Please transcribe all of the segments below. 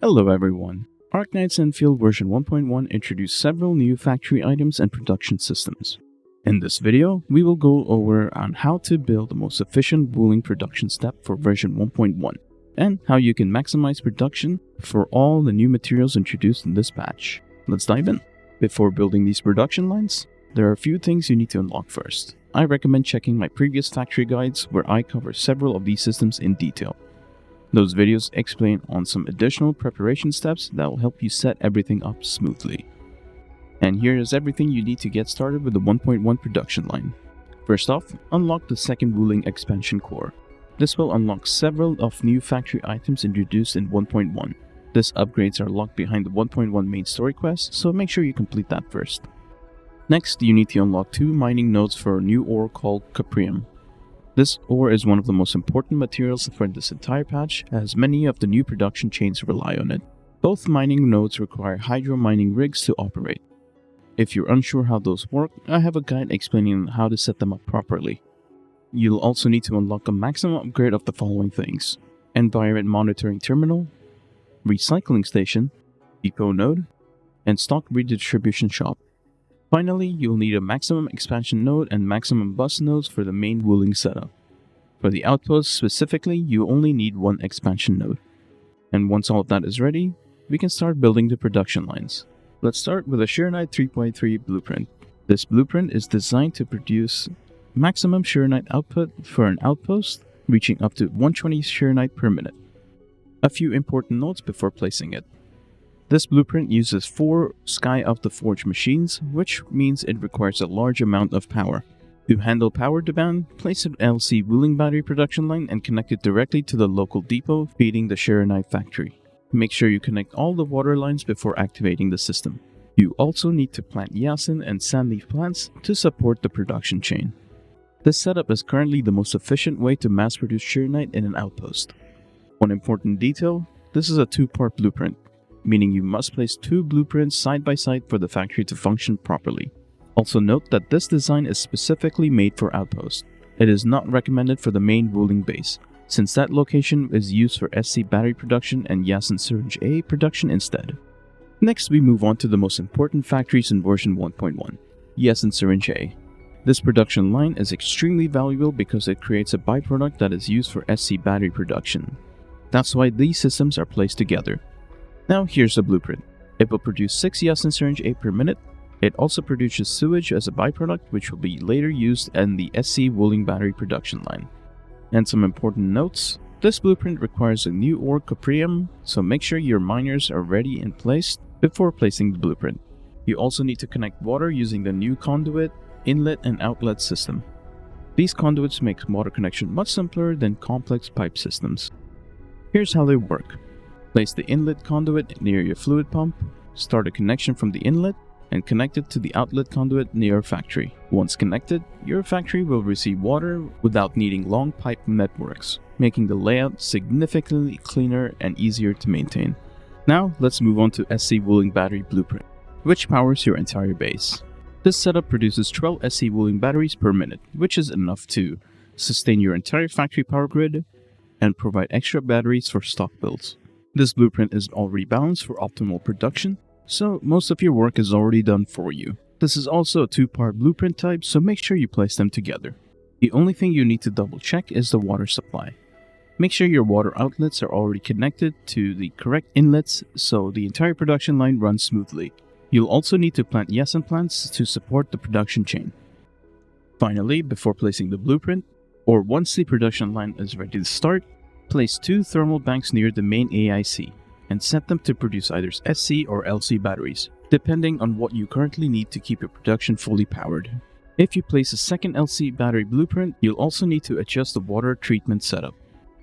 Hello everyone. Arknightsendfield version 1.1 introduced several new factory items and production systems. In this video, we will go over on how to build the most efficient Wuling production step for version 1.1 and how you can maximize production for all the new materials introduced in this patch. Let's dive in. Before building these production lines, there are a few things you need to unlock first. I recommend checking my previous factory guides where I cover several of these systems in detail. Those videos explain on some additional preparation steps that will help you set everything up smoothly. And here is everything you need to get started with the 1.1 production line. First off, unlock the second Wuling expansion core. This will unlock several of new factory items introduced in 1.1. These upgrades are locked behind the 1.1 main story quest, so make sure you complete that first. Next, you need to unlock 2 mining nodes for a new ore called Cuprium. This ore is one of the most important materials for this entire patch, as many of the new production chains rely on it. Both mining nodes require hydro mining rigs to operate. If you're unsure how those work, I have a guide explaining how to set them up properly. You'll also need to unlock a maximum upgrade of the following things: Environment Monitoring Terminal, Recycling Station, Depot Node, and Stock Redistribution Shop. Finally, you'll need a maximum expansion node and maximum bus nodes for the main Wuling setup. For the Outpost specifically, you only need 1 expansion node. And once all of that is ready, we can start building the production lines. Let's start with a Xiranite 3.3 blueprint. This blueprint is designed to produce maximum Xiranite output for an outpost, reaching up to 120 Xiranite per minute. A few important notes before placing it. This blueprint uses 4 Sky of the Forge machines, which means it requires a large amount of power. To handle power demand, place an SC Wuling Battery production line and connect it directly to the local depot feeding the Xiranite factory. Make sure you connect all the water lines before activating the system. You also need to plant Yazhen and sandleaf plants to support the production chain. This setup is currently the most efficient way to mass produce Xiranite in an outpost. One important detail, this is a 2-part blueprint, meaning you must place 2 blueprints side by side for the factory to function properly. Also note that this design is specifically made for Outpost. It is not recommended for the main Wuling base, since that location is used for SC battery production and Yazhen Syringe A production instead. Next, we move on to the most important factories in version 1.1, Yazhen Syringe A. This production line is extremely valuable because it creates a byproduct that is used for SC battery production. That's why these systems are placed together. Now here's the blueprint. It will produce 6 Yazhen Syringe A per minute. It also produces sewage as a byproduct, which will be later used in the SC Wuling Battery production line. And some important notes. This blueprint requires a new ore Cuprium, so make sure your miners are ready and placed before placing the blueprint. You also need to connect water using the new conduit, inlet and outlet system. These conduits make water connection much simpler than complex pipe systems. Here's how they work. Place the inlet conduit near your fluid pump, start a connection from the inlet, and connect it to the outlet conduit near your factory. Once connected, your factory will receive water without needing long pipe networks, making the layout significantly cleaner and easier to maintain. Now, let's move on to SC Wuling Battery Blueprint, which powers your entire base. This setup produces 12 SC Wuling batteries per minute, which is enough to sustain your entire factory power grid and provide extra batteries for stock builds. This blueprint is already balanced for optimal production, so most of your work is already done for you. This is also a 2-part blueprint type, so make sure you place them together. The only thing you need to double check is the water supply. Make sure your water outlets are already connected to the correct inlets so the entire production line runs smoothly. You'll also need to plant Yazhen plants to support the production chain. Finally, before placing the blueprint, or once the production line is ready to start, place 2 thermal banks near the main AIC and set them to produce either SC or LC batteries, depending on what you currently need to keep your production fully powered. If you place a second LC battery blueprint, you'll also need to adjust the water treatment setup.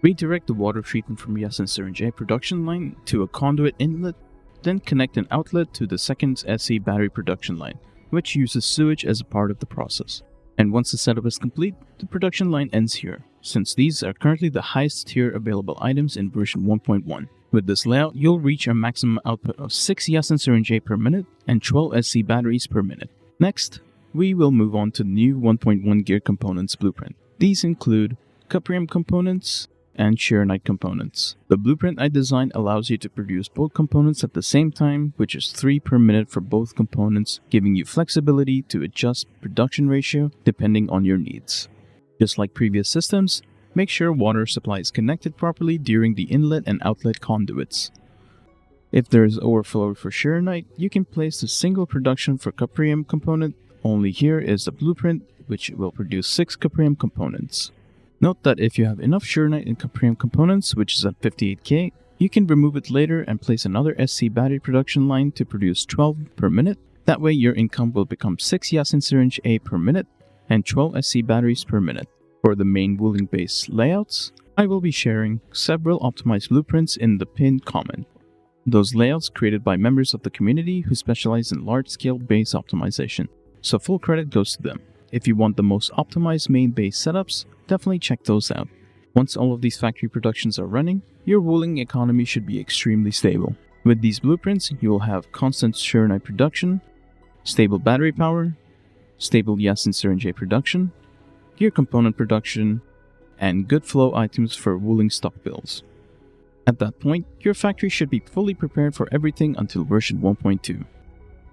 Redirect the water treatment from Yazhen Syringe A production line to a conduit inlet, then connect an outlet to the second SC battery production line, which uses sewage as a part of the process. And once the setup is complete, the production line ends here, since these are currently the highest tier available items in version 1.1. With this layout, you'll reach a maximum output of 6 Yazhen Syringe A per minute and 12 SC batteries per minute. Next, we will move on to the new 1.1 gear components blueprint. These include Cuprium components, and Xiranite components. The blueprint I designed allows you to produce both components at the same time, which is 3 per minute for both components, giving you flexibility to adjust production ratio depending on your needs. Just like previous systems, make sure water supply is connected properly during the inlet and outlet conduits. If there is overflow for Xiranite, you can place a single production for Cuprium component. Only here is the blueprint, which will produce 6 Cuprium components. Note that if you have enough Xiranite and Cuprium components, which is at 58k, you can remove it later and place another SC battery production line to produce 12 per minute. That way your income will become 6 Yazhen Syringe A per minute and 12 SC batteries per minute. For the main Wuling base layouts, I will be sharing several optimized blueprints in the pinned comment. Those layouts created by members of the community who specialize in large-scale base optimization, so full credit goes to them. If you want the most optimized main base setups, definitely check those out. Once all of these factory productions are running, your Wuling economy should be extremely stable. With these blueprints, you will have constant Xiranite production, stable battery power, stable Yazhen Syringe A production, gear component production, and good flow items for Wuling stock builds. At that point, your factory should be fully prepared for everything until version 1.2.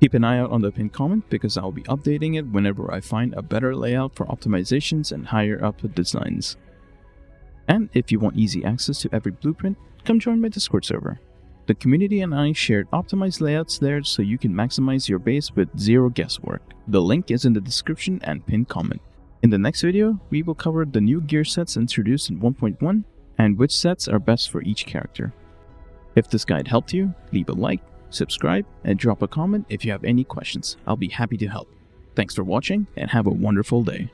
Keep an eye out on the pinned comment because I'll be updating it whenever I find a better layout for optimizations and higher output designs. And if you want easy access to every blueprint, come join my Discord server. The community and I shared optimized layouts there so you can maximize your base with zero guesswork. The link is in the description and pinned comment. In the next video, we will cover the new gear sets introduced in 1.1 and which sets are best for each character. If this guide helped you, leave a like, subscribe, and drop a comment if you have any questions. I'll be happy to help. Thanks for watching and have a wonderful day.